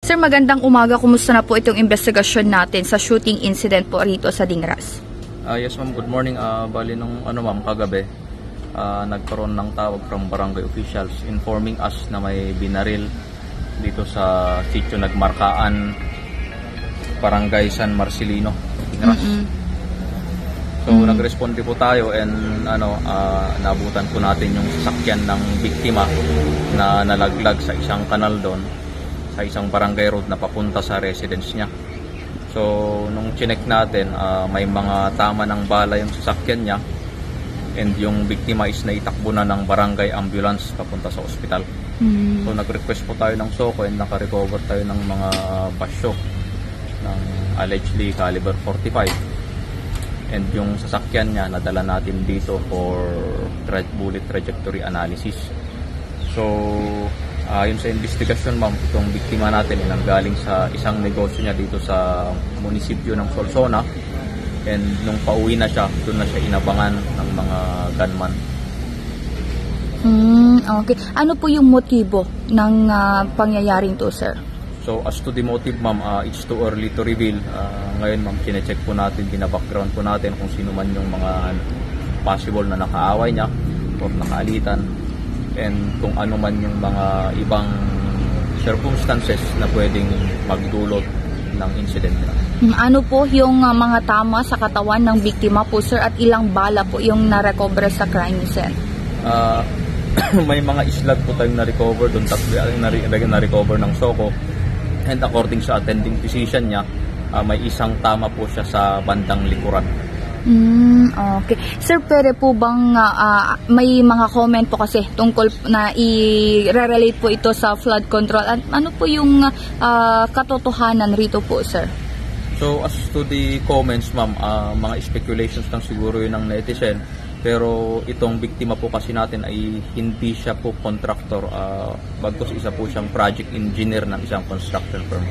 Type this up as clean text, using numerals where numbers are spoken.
Sir, magandang umaga. Kumusta na po itong investigasyon natin sa shooting incident po rito sa Dingras? Yes ma'am, good morning. Bali nung ma'am, kagabi, nagkaroon ng tawag from barangay officials informing us na may binaril dito sa sitio Nagmarkaan, Barangay San Marcelino, Dingras. So nagresponde po tayo and nabutan po natin yung sasakyan ng biktima na nalaglag sa isang kanal doon, sa isang barangay road na papunta sa residence niya. So nung chinek natin, may mga tama ng bala yung sasakyan niya and yung biktima is naitakbo na ng barangay ambulance papunta sa ospital. So nag-request po tayo ng SOCO and naka-recover tayo ng mga basyo ng allegedly caliber 45. And yung sasakyan niya nadala natin dito for bullet trajectory analysis. So yun sa investigasyon ma'am, itong biktima natin ay nanggaling sa isang negosyo niya dito sa munisipyo ng Solsona, and nung pauwi na siya, doon na siya inabangan ng mga gunman. Okay. Ano po yung motibo ng pangyayaring to, sir? So as to the motive ma'am, it's too early to reveal. Ngayon ma'am, chinecheck po natin, bina-background po natin kung sino man yung mga possible na nakaaway niya or nakaalitan, and kung ano man yung mga ibang circumstances na pwedeng magdulot ng incident nila. Ano po yung mga tama sa katawan ng biktima po, sir, at ilang bala po yung na-recover sa crime scene? May mga islag po tayong na-recover doon, tatlo yung na-recover ng SOCO, and according sa attending physician niya, may isang tama po siya sa bandang likuran. Okay. Sir, pwede po bang may mga comment po kasi tungkol na i-relate po ito sa flood control? At ano po yung katotohanan rito po, sir? So as to the comments ma'am, mga speculations lang siguro yun ng netizen. Pero itong biktima po kasi natin ay hindi siya po contractor, bagkus isa po siyang project engineer ng isang construction firm.